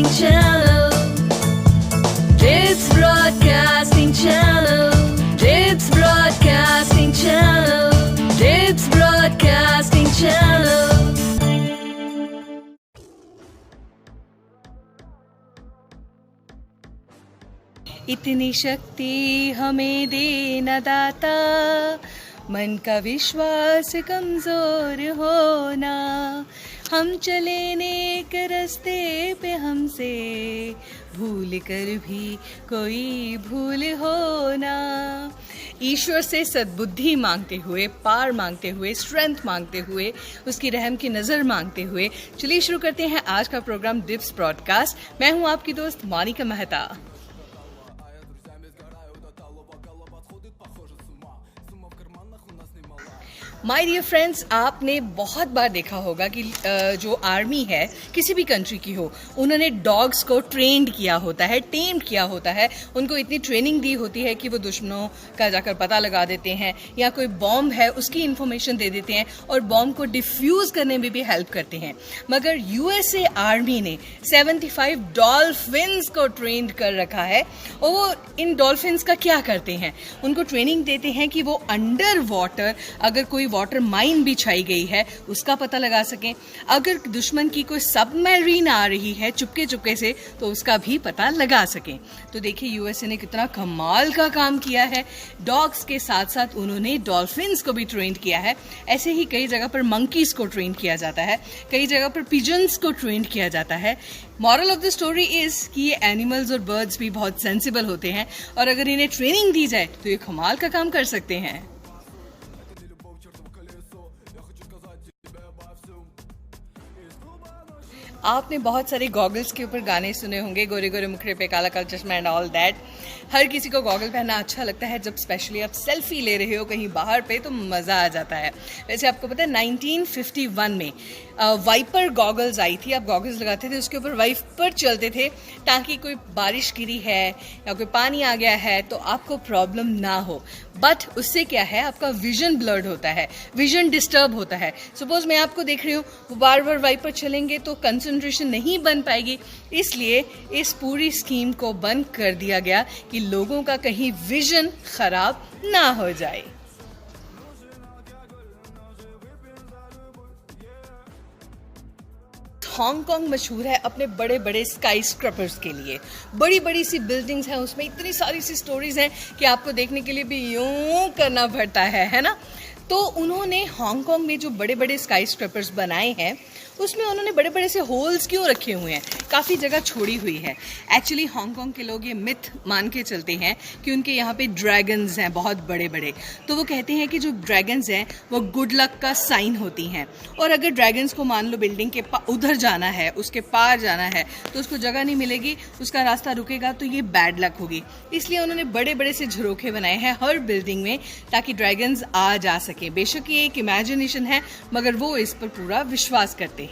Channel. It's Broadcasting Channel. It's Broadcasting Channel. It's Broadcasting Channel. इतनी शक्ति हमें दे न दाता, मन का विश्वास कमजोर होना, हम चले नेक रास्ते पे हमसे भूल कर भी कोई भूल होना। ईश्वर से सद्बुद्धि मांगते हुए, पार मांगते हुए, स्ट्रेंथ मांगते हुए, उसकी रहम की नज़र मांगते हुए चलिए शुरू करते हैं आज का प्रोग्राम डिप्स ब्रॉडकास्ट। मैं हूं आपकी दोस्त Monika Mehta. My dear friends, आपने बहुत बार देखा होगा कि जो आर्मी है किसी भी कंट्री की हो, उन्होंने डॉग्स को ट्रेंड किया होता है, टेम्ड किया होता है, उनको इतनी ट्रेनिंग दी होती है कि वो दुश्मनों का जाकर पता लगा देते हैं या कोई बॉम्ब है उसकी इंफॉर्मेशन दे देते हैं और बॉम्ब को डिफ्यूज़ करने में भी हेल्प करते हैं। मगर यूएसए आर्मी ने 75 डॉल्फिन्स को ट्रेंड कर रखा है और वो इन डॉल्फिन्स का क्या करते हैं, उनको ट्रेनिंग देते हैं कि वो अंडर वाटर अगर कोई वाटर माइन बिछाई गई है उसका पता लगा सकें, अगर दुश्मन की कोई सबमरीन आ रही है चुपके चुपके से तो उसका भी पता लगा सकें। तो देखिए यूएसए ने कितना कमाल का काम किया है। डॉग्स के साथ साथ उन्होंने डॉल्फिन्स को भी ट्रेन किया है। ऐसे ही कई जगह पर मंकीज को ट्रेन किया जाता है, कई जगह पर पिजन्स को ट्रेन किया जाता है। Moral of the story is कि ये एनिमल्स और बर्ड्स भी बहुत सेंसिबल होते हैं और अगर इन्हें ट्रेनिंग दी जाए तो ये कमाल का काम कर सकते हैं। आपने बहुत सारे गॉगल्स के ऊपर गाने सुने होंगे, गोरे गोरे मुखड़े पे काला काला चश्मा एंड ऑल दैट। हर किसी को गॉगल पहनना अच्छा लगता है, जब स्पेशली आप सेल्फी ले रहे हो कहीं बाहर पे तो मज़ा आ जाता है। वैसे आपको पता है 1951 में वाइपर गॉगल्स आई थी। आप गॉगल्स लगाते थे, उसके ऊपर वाइपर चलते थे ताकि कोई बारिश गिरी है या कोई पानी आ गया है तो आपको प्रॉब्लम ना हो। बट उससे क्या है, आपका विजन ब्लर्ड होता है, विजन डिस्टर्ब होता है। सपोज मैं आपको देख रही हूँ, वो बार बार वाइपर चलेंगे तो कंसंट्रेशन नहीं बन पाएगी, इसलिए इस पूरी स्कीम को बंद कर दिया गया कि लोगों का कहीं विजन खराब ना हो जाए। हांगकांग मशहूर है अपने बड़े बड़े स्काई स्क्रैपर्स के लिए। बड़ी बड़ी सी बिल्डिंग्स हैं, उसमें इतनी सारी सी स्टोरीज हैं कि आपको देखने के लिए भी यूं करना पड़ता है ना। तो उन्होंने हांगकांग में जो बड़े बड़े स्काई स्क्रैपर्स बनाए हैं उसमें उन्होंने बड़े बड़े से होल्स क्यों रखे हुए हैं, काफ़ी जगह छोड़ी हुई है। एक्चुअली हांगकांग के लोग ये मिथ मान के चलते हैं कि उनके यहाँ पे ड्रैगन्स हैं बहुत बड़े बड़े, तो वो कहते हैं कि जो ड्रैगन्स हैं वो गुड लक का साइन होती हैं और अगर ड्रैगन्स को मान लो बिल्डिंग के उधर जाना है, उसके पार जाना है तो उसको जगह नहीं मिलेगी, उसका रास्ता रुकेगा तो ये बैड लक होगी। इसलिए उन्होंने बड़े बड़े से झरोखे बनाए हैं हर बिल्डिंग में ताकि ड्रैगन्स आ जा सके। बेशक ये एक इमेजिनेशन है मगर वो इस पर पूरा विश्वास करते हैं।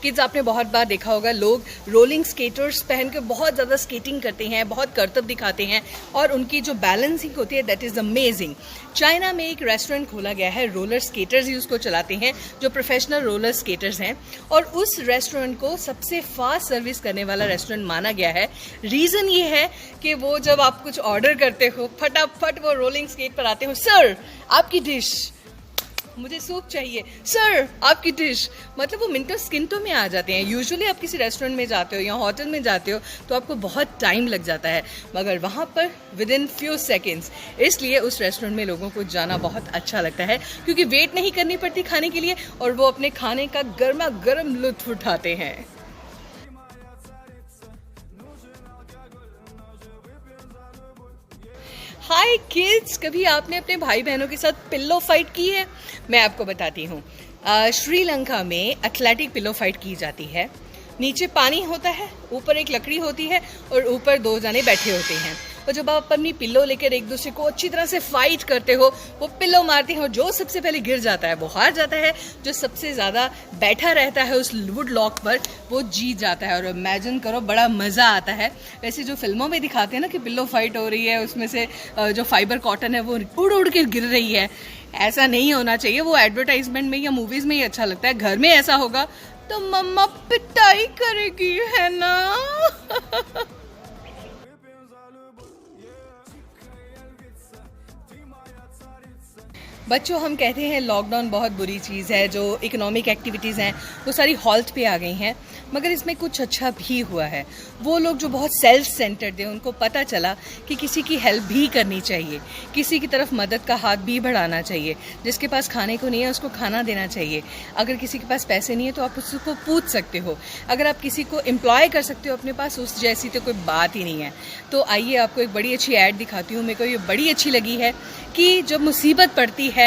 किड्स, आपने बहुत बार देखा होगा लोग रोलिंग स्केटर्स पहन के बहुत ज़्यादा स्केटिंग करते हैं, बहुत करतब दिखाते हैं और उनकी जो बैलेंसिंग होती है दैट इज़ अमेजिंग। चाइना में एक रेस्टोरेंट खोला गया है, रोलर स्केटर्स ही उसको चलाते हैं जो प्रोफेशनल रोलर स्केटर्स हैं और उस रेस्टोरेंट को सबसे फास्ट सर्विस करने वाला रेस्टोरेंट माना गया है। रीज़न ये है कि वो जब आप कुछ ऑर्डर करते हो फटाफट वो रोलिंग स्केट पर आते हो, सर आपकी डिश, मुझे सूप चाहिए, सर आपकी डिश, मतलब वो मिनटों स्किंटों में आ जाते हैं। यूजुअली आप किसी रेस्टोरेंट में जाते हो या होटल में जाते हो तो आपको बहुत टाइम लग जाता है, मगर वहाँ पर विद इन फ्यू सेकेंड्स। इसलिए उस रेस्टोरेंट में लोगों को जाना बहुत अच्छा लगता है क्योंकि वेट नहीं करनी पड़ती खाने के लिए और वो अपने खाने का गर्मा गर्म लुत्फ उठाते हैं। हाय किड्स, कभी आपने अपने भाई बहनों के साथ पिल्लो फाइट की है? मैं आपको बताती हूँ। श्रीलंका में एथलेटिक पिल्लो फाइट की जाती है। नीचे पानी होता है, ऊपर एक लकड़ी होती है और ऊपर दो जने बैठे होते हैं और जब आप अपनी पिल्लो लेकर एक दूसरे को अच्छी तरह से फाइट करते हो, वो पिल्लो मारते हो, जो सबसे पहले गिर जाता है वो हार जाता है, जो सबसे ज़्यादा बैठा रहता है उस वुड लॉक पर वो जीत जाता है। और इमेजिन करो, बड़ा मज़ा आता है। वैसे जो फिल्मों में दिखाते हैं ना कि पिल्लो फाइट हो रही है, उसमें से जो फाइबर कॉटन है वो उड़ उड़ के गिर रही है, ऐसा नहीं होना चाहिए। वो एडवर्टाइजमेंट में या मूवीज में ही अच्छा लगता है, घर में ऐसा होगा तो मम्मा पिटाई करेगी, है ना? बच्चों, हम कहते हैं लॉकडाउन बहुत बुरी चीज़ है, जो इकोनॉमिक एक्टिविटीज़ हैं वो सारी हॉल्ट पे आ गई हैं, मगर इसमें कुछ अच्छा भी हुआ है। वो लोग जो बहुत सेल्फ सेंटर्ड थे, उनको पता चला कि किसी की हेल्प भी करनी चाहिए, किसी की तरफ मदद का हाथ भी बढ़ाना चाहिए। जिसके पास खाने को नहीं है उसको खाना देना चाहिए। अगर किसी के पास पैसे नहीं है तो आप उसको पूछ सकते हो। अगर आप किसी को एम्प्लॉय कर सकते हो अपने पास, उस जैसी तो कोई बात ही नहीं है। तो आइए आपको एक बड़ी अच्छी ऐड दिखाती हूँ। मेरे को ये बड़ी अच्छी लगी है कि जब मुसीबत पड़ती है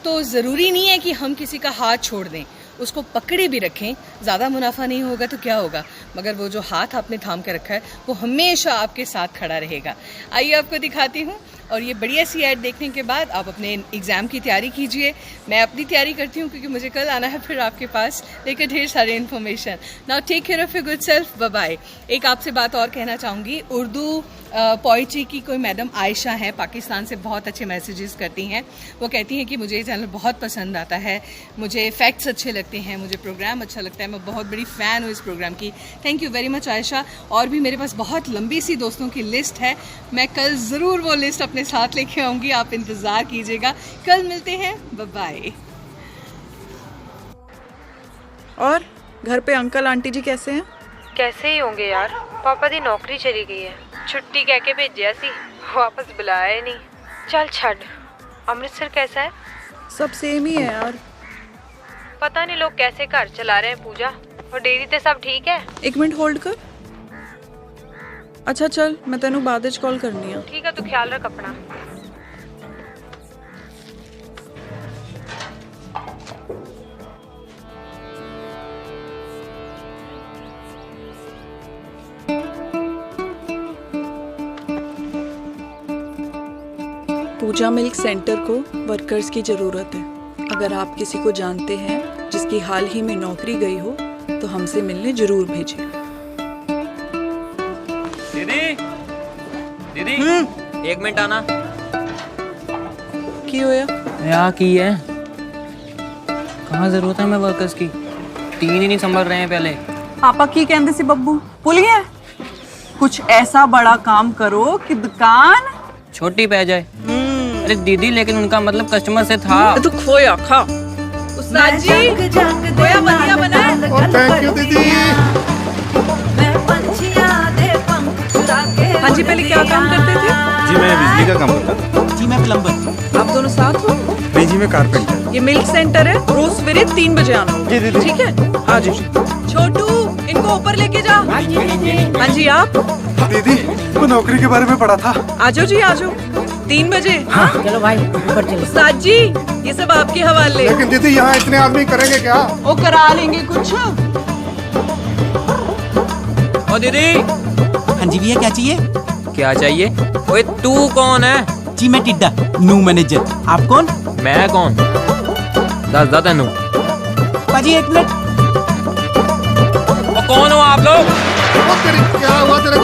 तो ज़रूरी नहीं है कि हम किसी का हाथ छोड़ दें, उसको पकड़े भी रखें। ज़्यादा मुनाफा नहीं होगा तो क्या होगा, मगर वो जो हाथ आपने थाम के रखा है वो हमेशा आपके साथ खड़ा रहेगा। आइए आपको दिखाती हूँ। और ये बढ़िया सी ऐड देखने के बाद आप अपने एग्ज़ाम की तैयारी कीजिए। मैं अपनी तैयारी करती हूँ क्योंकि मुझे कल आना है फिर आपके पास लेकर ढेर सारे information. Now take care of your good self, bye bye. एक आपसे बात और कहना चाहूँगी, उर्दू पोइट्री की कोई मैडम आयशा हैं, पाकिस्तान से बहुत अच्छे मैसेजेस करती हैं। वो कहती हैं कि मुझे ये चैनल बहुत पसंद आता है, मुझे फैक्ट्स अच्छे लगते हैं, मुझे प्रोग्राम अच्छा लगता है, मैं बहुत बड़ी फ़ैन हूँ इस प्रोग्राम की। Thank you very much Ayesha. और भी मेरे पास बहुत लंबी सी दोस्तों की लिस्ट है, मैं कल ज़रूर वो लिस्ट अपने साथ लेके आऊँगी, आप इंतज़ार कीजिएगा। कल मिलते हैं, बाय बाय। और घर पे अंकल आंटी जी कैसे हैं? कैसे ही होंगे यार, पापा दी नौकरी चली गई है, छुट्टी कह के भेजा सी, वापस बुलाया ही नहीं। चल छड़, अमृतसर कैसा है? सब सेम ही है यार। पता नहीं लोग कैसे घर चला रहे हैं पूजा, और डेरी ते सब ठीक है? 1 मिनट होल्ड कर। अच्छा चल, मैं तेनू बाद विच कॉल करनी है। ठीक है, तू ख्याल रख अपना। पूजा मिल्क सेंटर को वर्कर्स की ज़रूरत है। अगर आप किसी को जानते हैं जिसकी हाल ही में नौकरी गई हो तो हमसे मिलने जरूर भेजें। दीदी, दीदी, 1 मिनट आना। की होया? क्या की है? कहाँ जरूरत है हमें वर्कर्स की? 3 ही नहीं संभल रहे हैं पहले। पापा की कहते सी बब्बू भूल गया? कुछ ऐसा बड़ा काम करो कि दुकान छोटी पै जाए। अरे दीदी, लेकिन उनका मतलब कस्टमर से था। तू खोया खा। उस्ताद जी, खोया बढ़िया बना है। थैंक यू दीदी। हाँ जी, पहले क्या काम करते थे? जी मैं बिजली का काम करता था। जी मैं प्लम्बर। आप दोनों साथ हो? नहीं जी मैं कारपेंटर। ये मिल्क सेंटर है, रोज सवेरे 3 बजे आना होगा। जी दीदी। ठीक है, आ जाओ। छोटू, इनको ऊपर लेके जा। हाँ जी, आप? दीदी वो नौकरी के बारे में पढ़ा था। आ जाओ जी, आ जाओ। 3 बजे। हाँ? चलो भाई ऊपर चलो। उस्ताद जी, ये सब आपके हवाले। लेकिन दीदी यहाँ इतने आदमी करेंगे क्या? वो करा लेंगे कुछ। ओ दीदी, हाँ जी भैया, क्या चाहिए? क्या चाहिए? ओए तू कौन है? जी मैं टिड्डा, न्यू मैनेजर। आप कौन? मैं कौन? दस तेनू। पाजी 1 मिनट। ओ कौन हो आप लोग? क्या हुआ तेरे को?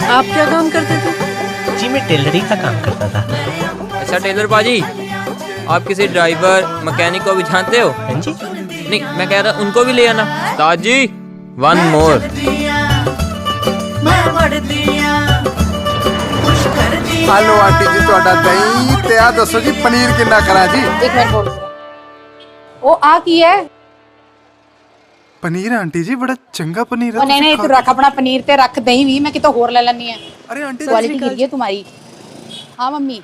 आप क्या काम करते थे? जी मैं टेलरिंग का काम करता था। अच्छा टेलर पाजी, आप किसी ड्राइवर मैकेनिक को भी जानते हो? हाँ जी। नहीं, मैं कह रहा उनको भी ले आना। उस्ताद जी, 1 मोर। हेलो आंटी जी, ਤੁਹਾਡਾ ਦਹੀਂ ਤੇ ਆ ਦੱਸੋ ਜੀ ਪਨੀਰ ਕਿੰਨਾ ਕਰਾਂ ਜੀ? 1 ਮਿੰਟ ਹੋਲਡ ਉਹ ਆ ਕੀ ਹੈ? ਪਨੀਰ ਆਂਟੀ ਜੀ ਬੜਾ ਚੰਗਾ ਪਨੀਰ ਹੈ। ਉਹ ਨਹੀਂ ਤੂੰ ਰੱਖ ਆਪਣਾ ਪਨੀਰ ਤੇ ਰੱਖ ਦਹੀਂ ਵੀ, ਮੈਂ ਕਿਤੋਂ ਹੋਰ ਲੈ ਲੈਣੀ ਹੈ। अरे आंटी क्वालिटी गिरी है तुम्हारी। हाँ मम्मी।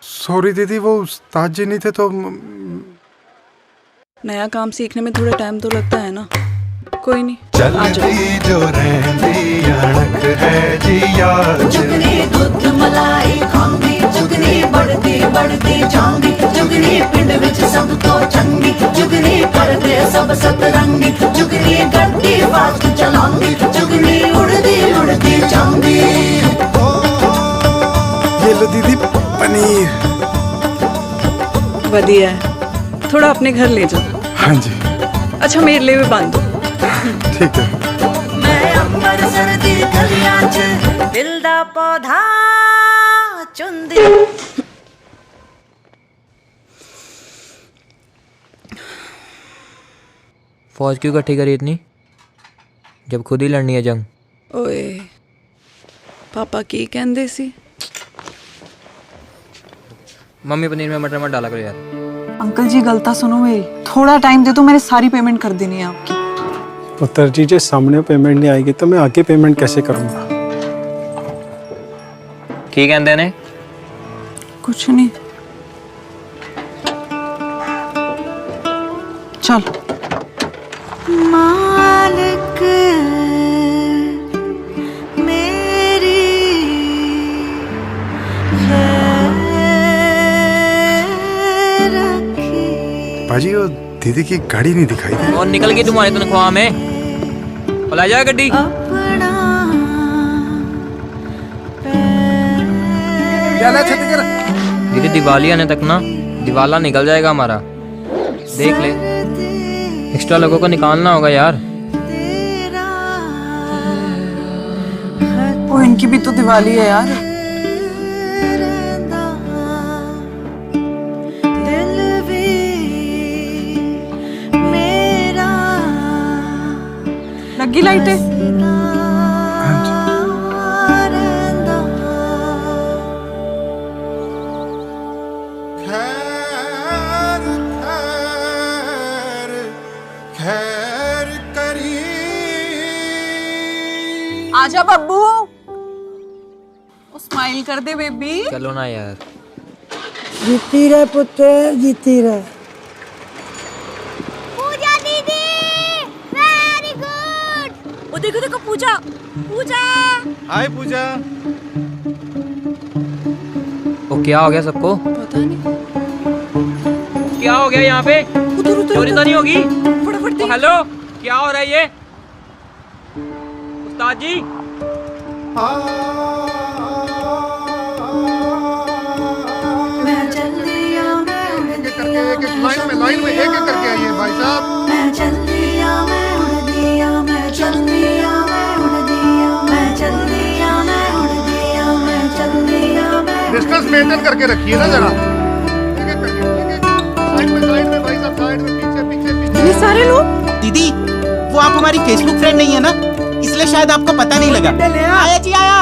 सॉरी दीदी, वो उस्ताद जी नहीं थे तो नया काम सीखने में थोड़ा टाइम तो लगता है ना। कोई नहीं, आ जाओ। चलती जो रहंदी अणख है जी याद। जुगनी दुध मलाई खांदी, जुगनी बढ़ती बढ़ती जांदी, जुगनी पिंड विच सब तो चंगी, जुगनी करदे सब सतरंगी, जुगनी गड्डी फास्ट चलांदी, जुगनी उड़दी उड़दी जांदी। ये लो दीदी पनीर। बढ़िया है, थोड़ा अपने घर ले जाओ। हाँ जी अच्छा, मेरे लिए भी बांध दो। ठीक है। मैं अंबर सर्दी गलियां च दिल दा पौधा चुंदी। फौज क्यों इकट्ठी करी इतनी, जब खुद ही लड़नी है जंग? ओए पापा की कहंदे सी? मम्मी पनीर में मटर मत डाला करो यार। अंकल जी गलता सुनो मेरी, थोड़ा टाइम दे दो, मैंने सारी पेमेंट कर देनी है आपकी। पुत्र जी जे सामने पेमेंट नहीं आएगी तो मैं आगे पेमेंट कैसे करूंगा? की कहंदे ने? कुछ नहीं, चल। मालिक मेरी खैर रखी। पाजी वो दीदी की गाड़ी नहीं दिखाई दी। और निकल गई तुम्हारी तनख्वाह में, बुला जा गड्डी। अपना चला छत्तीसगढ़। दीदी दिवाली आने तक ना दिवाला निकल जाएगा हमारा, देख ले। एक्स्ट्रा लोगों को निकालना होगा यार। ओ इनकी भी तो दिवाली है यार। दिल भी मेरा लगी लाइटें? आजा बब्बू, स्माइल कर दे बेबी। चलो ना यार। जीती रहे पुत्र, जीती रहे। पूजा दीदी, वेरी गुड। ओ देखो देखो पूजा, पूजा। हाय पूजा। ओ क्या हो गया सबको? पता नहीं, क्या हो गया यहाँ पे? चोरी तो नहीं होगी? फटाफट ओ, हेलो, क्या हो रहा है ये? उस्ताद जी। मैं चल दिया, मैं उड़ दिया, एक लाइन में एक करके आइए भाई साहब। मैं चल दिया, मैं उड़ दिया, मैं चल दिया, मैं उड़ दिया, मैं चल दिया, मैं उड़ दिया, मैं चल दिया, मैं डिस्टेंस मेंटेन करके रखिए ना जरा। एक एक करके, साइड में भाई साहब, साइड में, पीछे पीछे पीछे। ये सारे लोग। दीदी वो आप हमारी फेसबुक फ्रेंड नहीं है ना, इसलिए शायद आपको पता नहीं लगा। आया जी आया।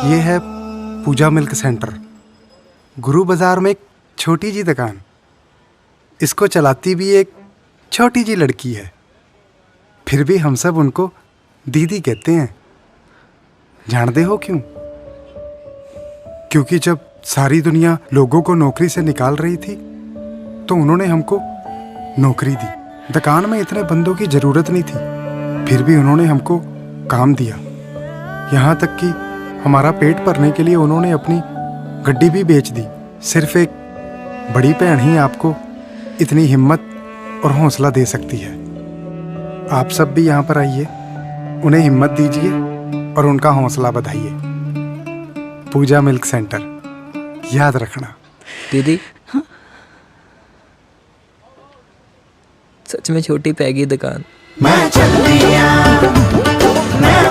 ये है पूजा मिल्क सेंटर, गुरु बाजार में एक छोटी जी दुकान। इसको चलाती भी एक छोटी जी लड़की है, फिर भी हम सब उनको दीदी कहते हैं। जानते हो क्यों? क्योंकि जब सारी दुनिया लोगों को नौकरी से निकाल रही थी तो उन्होंने हमको नौकरी दी। दुकान में इतने बंदों की जरूरत नहीं थी, फिर भी उन्होंने हमको काम दिया। यहाँ तक कि हमारा पेट भरने के लिए उन्होंने अपनी गड्डी भी बेच दी। सिर्फ एक बड़ी बहन ही आपको इतनी हिम्मत और हौसला दे सकती है। आप सब भी यहाँ पर आइए, उन्हें हिम्मत दीजिए और उनका हौसला बढ़ाइए। पूजा मिल्क सेंटर, याद रखना। दीदी सच में छोटी पैगी दुकान। मैं चल दिया, मैं